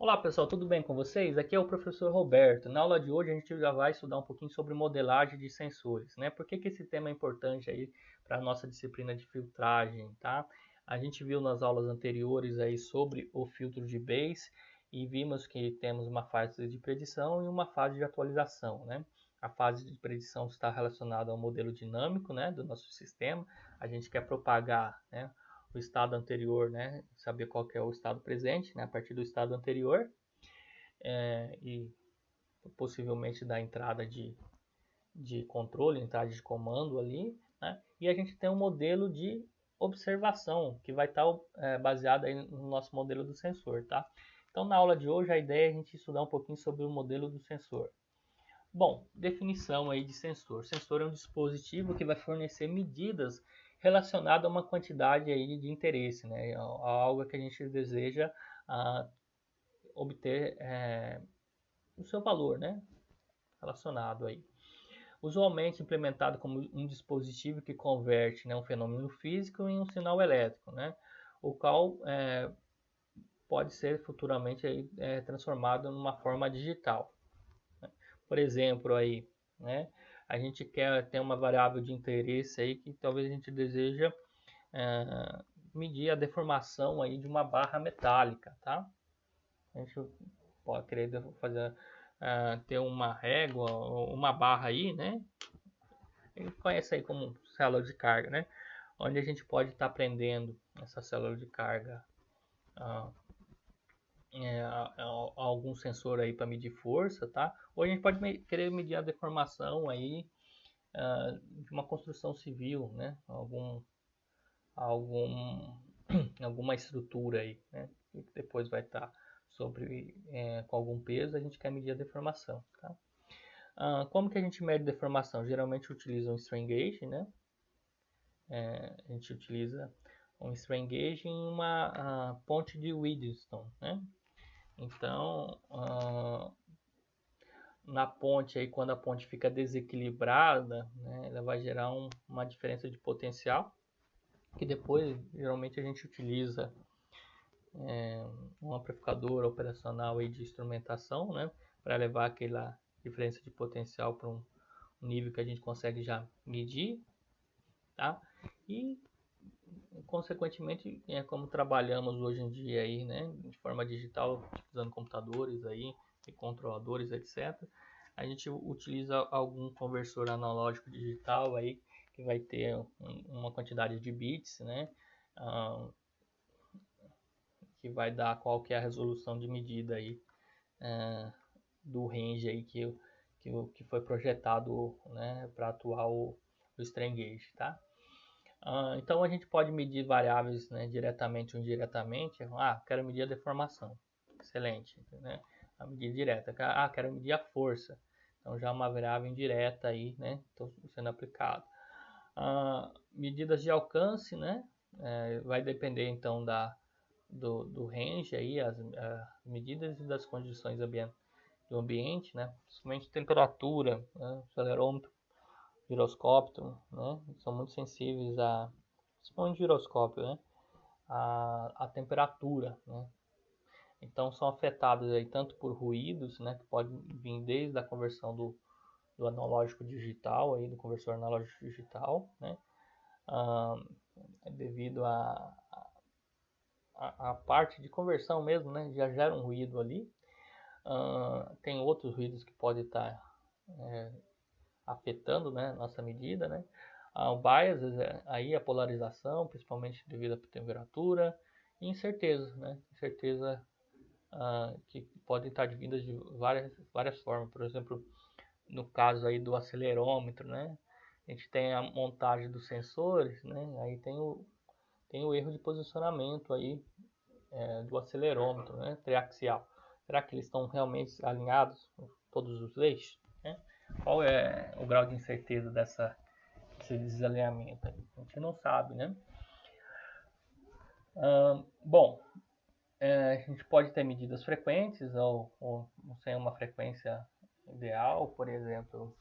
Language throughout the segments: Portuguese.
Olá pessoal, tudo bem com vocês? Aqui é o professor Roberto. Na aula de hoje a gente já vai estudar um pouquinho sobre modelagem de sensores, né? Por que que esse tema é importante aí para a nossa disciplina de filtragem, tá? A gente viu nas aulas anteriores aí sobre o filtro de Bayes e vimos que temos uma fase de predição e uma fase de atualização, né? A fase de predição está relacionada ao modelo dinâmico, né, do nosso sistema. A gente quer propagar, né, o estado anterior, né, saber qual que é o estado presente, né, a partir do estado anterior, e possivelmente da entrada de controle, entrada de comando ali, né, e a gente tem um modelo de observação que vai estar baseado aí no nosso modelo do sensor, tá? Então na aula de hoje a ideia é a gente estudar um pouquinho sobre o modelo do sensor. Bom, definição aí de sensor. Sensor é um dispositivo que vai fornecer medidas relacionadas a uma quantidade aí de interesse, né? A algo que a gente deseja obter o seu valor, né? Relacionado aí. Usualmente implementado como um dispositivo que converte, né, um fenômeno físico em um sinal elétrico, né? O qual pode ser futuramente aí, transformado numa forma digital. Por exemplo, aí, né? A gente quer ter uma variável de interesse aí que talvez a gente deseja medir a deformação aí de uma barra metálica, tá? A gente pode querer fazer ter uma régua ou uma barra aí, né? A gente conhece aí como célula de carga, né? Onde a gente pode estar prendendo essa célula de carga algum sensor aí para medir força, tá? Ou a gente pode querer medir a deformação aí de uma construção civil, né? Algum, alguma estrutura aí, né? Que depois vai estar sobre com algum peso, a gente quer medir a deformação, tá? Como que a gente mede deformação? Geralmente utiliza um strain gauge, né? A gente utiliza um strain gauge em uma ponte de Wheatstone, né? Então, na ponte aí, quando a ponte fica desequilibrada, né, ela vai gerar uma diferença de potencial, que depois geralmente a gente utiliza um amplificador operacional aí de instrumentação, né, para levar aquela diferença de potencial para um nível que a gente consegue já medir, tá? E consequentemente, como trabalhamos hoje em dia aí, né, de forma digital, utilizando computadores aí e controladores, etc. A gente utiliza algum conversor analógico digital aí que vai ter uma quantidade de bits, né, que vai dar qual que é a resolução de medida aí do range aí que foi projetado, né, para atuar o strain gauge, tá? Então a gente pode medir variáveis, né, diretamente ou indiretamente. Quero medir a deformação. Excelente, né? A medida direta. Quero medir a força. Então já é uma variável indireta aí, né? Então, sendo aplicado. Medidas de alcance, né? Vai depender então do range aí, as medidas e das condições do ambiente, né? Principalmente temperatura, né? Acelerômetro, giroscópio, né? São muito sensíveis principalmente giroscópio, né? A temperatura, né? Então são afetados aí tanto por ruídos, né? Que podem vir desde a conversão do analógico digital, aí do conversor analógico digital, né? Devido a parte de conversão mesmo, né? Já gera um ruído ali. Tem outros ruídos que podem estar afetando, né, nossa medida, né? O bias, aí a polarização, principalmente devido à temperatura, e incerteza, né? Incerteza que podem estar vindas de várias formas. Por exemplo, no caso aí do acelerômetro, né? A gente tem a montagem dos sensores, né? Aí tem o erro de posicionamento aí do acelerômetro, né? Triaxial. Será que eles estão realmente alinhados com todos os eixos? Né? Qual é o grau de incerteza desse desalinhamento? A gente não sabe, né? Bom, a gente pode ter medidas frequentes ou sem uma frequência ideal, por exemplo,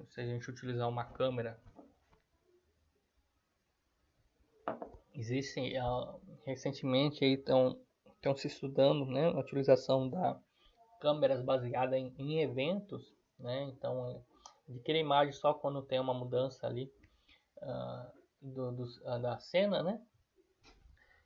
se a gente utilizar uma câmera. Existem recentemente aí estão se estudando, né, a utilização da câmeras baseadas em eventos, né? Então, adquire a imagem só quando tem uma mudança ali da cena, né?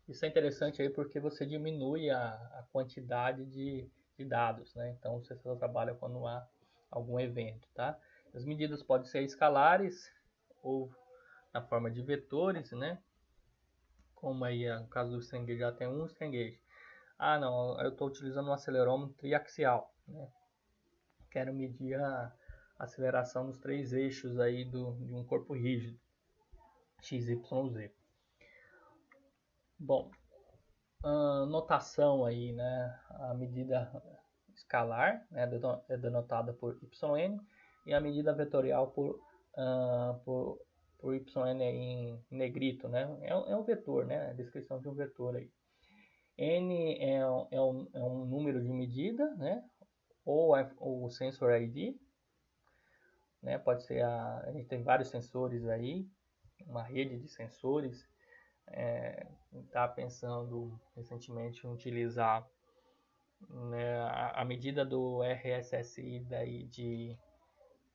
Isso é interessante aí porque você diminui a quantidade de dados, né? Então, você só trabalha quando há algum evento, tá? As medidas podem ser escalares ou na forma de vetores, né? Como aí no caso do strain gauge já tem um strain gauge. Ah, não, eu estou utilizando um acelerômetro triaxial, né? Quero medir a aceleração dos 3 eixos aí de um corpo rígido, x, y, z. Bom, notação aí, né? A medida escalar, né, é denotada por yn, e a medida vetorial por yn em negrito, né? É um vetor, né? A descrição de um vetor aí. N é um número de medida, né? Ou o sensor ID, né? Pode ser a gente tem vários sensores aí, uma rede de sensores. Está pensando recentemente em utilizar, né, a medida do RSSI daí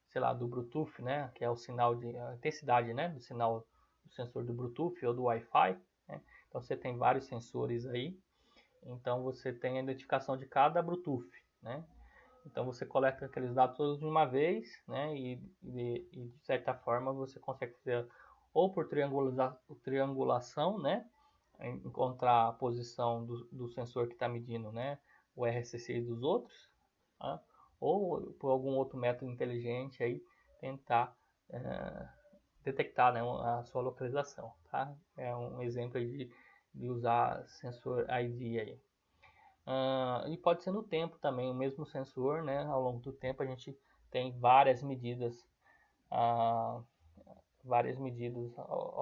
sei lá, do Bluetooth, né? Que é o sinal a intensidade, né? Do sinal do sensor do Bluetooth ou do Wi-Fi, né? Então você tem vários sensores aí. Então você tem a identificação de cada Bluetooth, né? Então você coleta aqueles dados todos de uma vez, né? E de certa forma você consegue fazer ou por triangulação, né? Encontrar a posição do sensor que está medindo, né? O RSSI dos outros, tá? Ou por algum outro método inteligente aí tentar detectar, né, a sua localização, tá? É um exemplo aí de usar sensor ID aí. E pode ser no tempo também, o mesmo sensor, né? Ao longo do tempo a gente tem várias medidas ao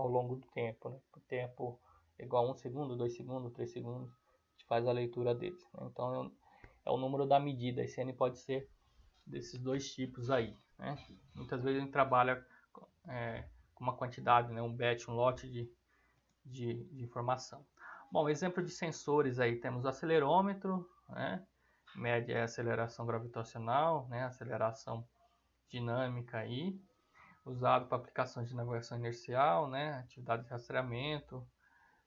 longo do tempo, né? O tempo igual a 1 segundo, 2 segundos, 3 segundos, a gente faz a leitura deles, né? Então é o número da medida. Esse N pode ser desses dois tipos aí, né? Muitas vezes a gente trabalha com uma quantidade, né? Um batch, um lote de informação. Bom, exemplo de sensores aí, temos o acelerômetro, né? Mede a aceleração gravitacional, né? Aceleração dinâmica aí, usado para aplicações de navegação inercial, né? Atividade de rastreamento,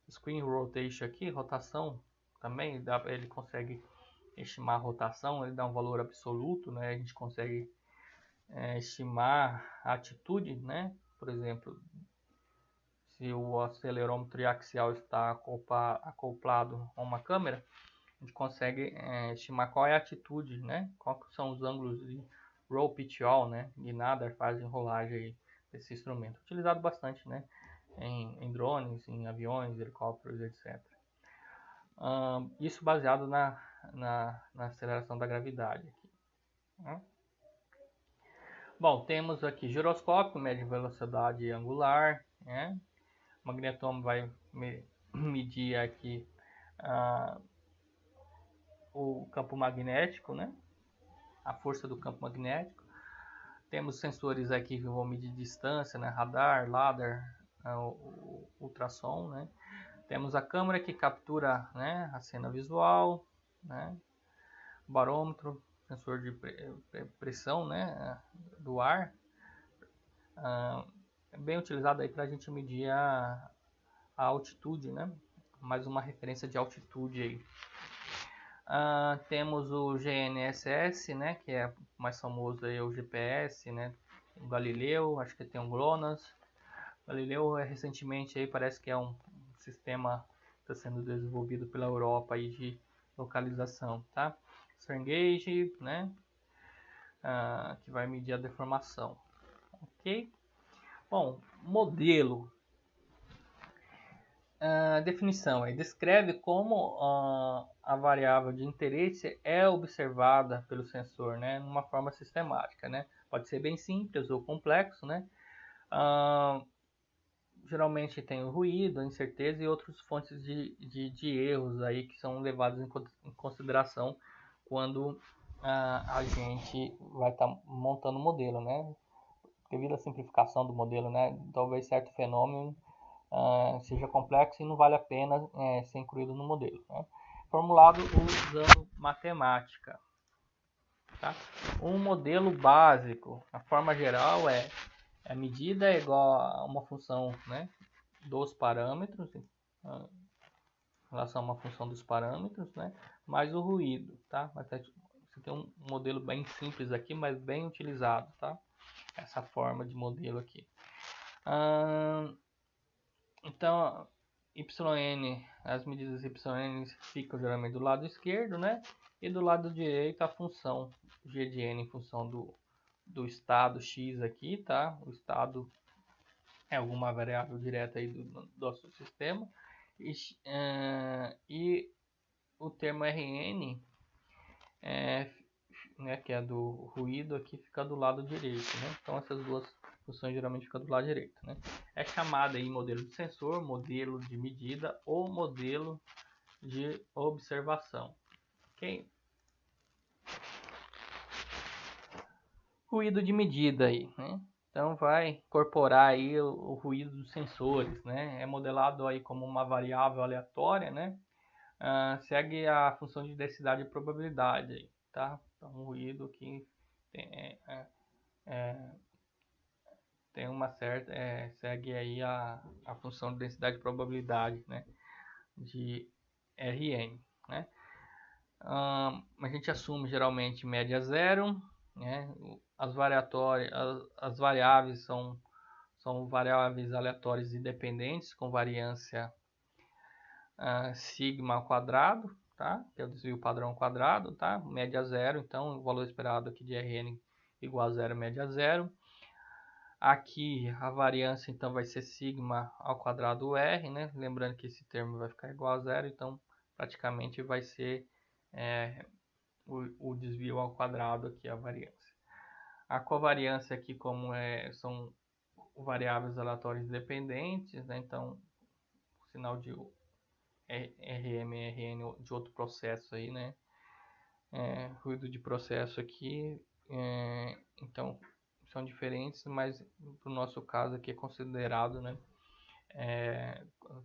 screen rotation aqui, rotação também, ele consegue estimar a rotação, ele dá um valor absoluto, né? A gente consegue estimar a atitude, né? Por exemplo, se o acelerômetro triaxial está acoplado a uma câmera, a gente consegue estimar qual é a atitude, né? Quais são os ângulos de roll, pitch, yaw, né? Guinada, fase de enrolagem aí desse instrumento. Utilizado bastante, né? Em drones, em aviões, helicópteros, etc. Isso baseado na aceleração da gravidade aqui, né? Bom, temos aqui giroscópio, mede velocidade angular, né? O magnetômetro vai medir aqui o campo magnético, né? A força do campo magnético. Temos sensores aqui que vão medir distância, né? Radar, LiDAR, o ultrassom, né? Temos a câmera que captura, né, a cena visual, né? Barômetro, sensor de pressão, né, do ar. É bem utilizado aí para a gente medir a altitude, né? Mais uma referência de altitude aí. Temos o GNSS, né? Que é mais famoso aí, o GPS, né? O Galileu, acho que tem o GLONASS. O Galileu recentemente aí parece que é um sistema que está sendo desenvolvido pela Europa aí de localização, tá? Strain gauge, né? Que vai medir a deformação, ok? Bom, modelo. Definição aí descreve como a variável de interesse é observada pelo sensor, né, numa forma sistemática, né? Pode ser bem simples ou complexo, né? Geralmente tem o ruído, a incerteza e outras fontes de erros aí que são levados em consideração quando a gente vai estar montando o modelo, né? Devido à simplificação do modelo, né? Talvez certo fenômeno seja complexo e não vale a pena ser incluído no modelo, né? formulado usando matemática. Tá? Um modelo básico, a forma geral é a medida é igual a uma função, né, dos parâmetros, em relação a uma função dos parâmetros, né, mais o ruído, tá? Você tem um modelo bem simples aqui, mas bem utilizado, tá? Essa forma de modelo aqui. Então, yn, as medidas yn ficam geralmente do lado esquerdo, né? E do lado direito a função g de n em função do estado x aqui, tá? O estado é alguma variável direta aí do nosso sistema. E o termo Rn, né, que é do ruído, aqui fica do lado direito, né? Então essas duas funções geralmente ficam do lado direito, né? É chamada aí modelo de sensor, modelo de medida ou modelo de observação. Ok? Ruído de medida aí, né? Então vai incorporar aí o ruído dos sensores, né? É modelado aí como uma variável aleatória, né? Segue a função de densidade e probabilidade aí, tá? Então um ruído que tem uma certa segue aí a função de densidade e probabilidade, né? De Rn, né? A gente assume geralmente média zero, né? As variáveis são variáveis aleatórias independentes com variância sigma ao quadrado, tá? Que é o desvio padrão ao quadrado, tá? Média zero, então o valor esperado aqui de Rn igual a zero, média zero. Aqui a variância então vai ser sigma ao quadrado r, né? Lembrando que esse termo vai ficar igual a zero, então praticamente vai ser o desvio ao quadrado aqui, a variância. A covariância aqui, como são variáveis aleatórias independentes, né? Então o sinal de Rm e Rn de outro processo aí, né? Ruído de processo aqui, então são diferentes, mas no nosso caso aqui é considerado, né,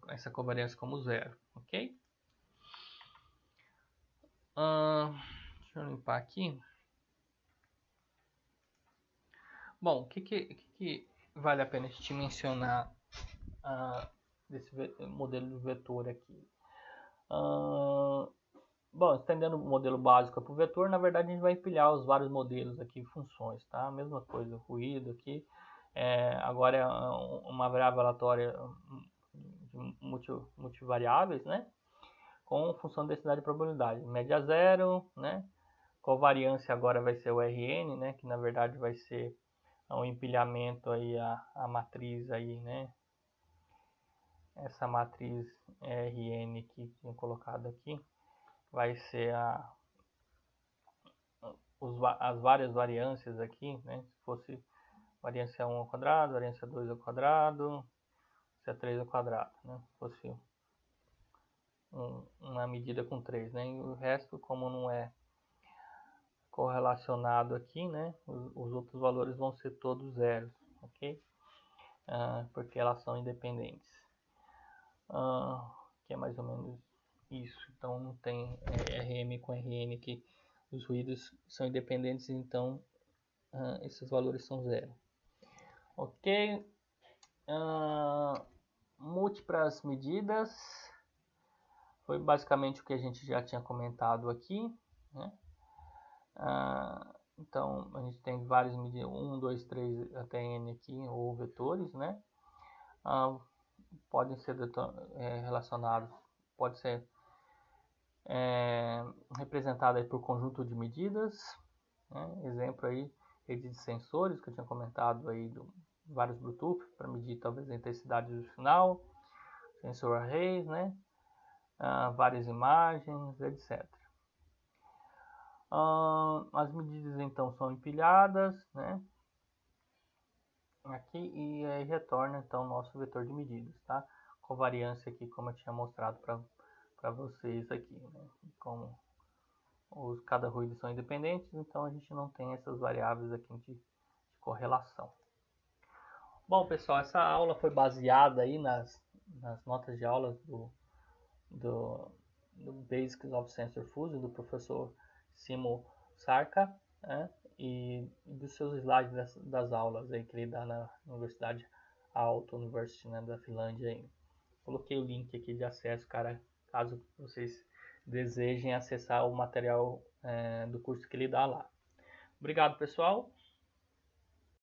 essa covariância como zero, ok? Deixa eu limpar aqui. Bom, o que vale a pena a gente mencionar desse modelo de vetor aqui? Bom, estendendo o modelo básico para o vetor, na verdade a gente vai empilhar os vários modelos aqui, funções, tá? A mesma coisa, ruído aqui. Agora é uma variável aleatória multivariáveis, né? Com função de densidade e probabilidade. Média zero, né? Covariância agora vai ser o Rn, né? Que na verdade vai ser um empilhamento aí, a matriz aí, né? Essa matriz Rn que tinha colocado aqui vai ser as várias variâncias aqui, né? Se fosse variância 1 ao quadrado, variância 2 ao quadrado, variância 3 ao quadrado, né? Se fosse uma medida com 3, né? E o resto, como não é correlacionado aqui, né? Os outros valores vão ser todos zeros, ok? Porque elas são independentes. Que é mais ou menos isso. Então não tem Rm com Rn aqui. Os ruídos são independentes, então esses valores são zero. Ok? Múltiplas medidas. Foi basicamente o que a gente já tinha comentado aqui, né? Então a gente tem várias medidas, 1, 2, 3 até n aqui, ou vetores, né? Podem ser relacionados, pode ser representado aí por conjunto de medidas, né? Exemplo aí, rede de sensores, que eu tinha comentado aí, vários Bluetooth, para medir talvez a intensidade do sinal, sensor arrays, né? Várias imagens, etc. As medidas então são empilhadas, né? Aqui, e aí retorna então o nosso vetor de medidas, tá? Covariância aqui, como eu tinha mostrado para vocês aqui, né? Como cada ruído são independentes, então a gente não tem essas variáveis aqui de correlação. Bom, pessoal, essa aula foi baseada aí nas notas de aulas do Basics of Sensor Fusion, do professor Simo Sarka, né? E dos seus slides das aulas aí que ele dá na Universidade Aalto University, né, da Finlândia. Aí. Coloquei o link aqui de acesso, cara, caso vocês desejem acessar o material do curso que ele dá lá. Obrigado, pessoal.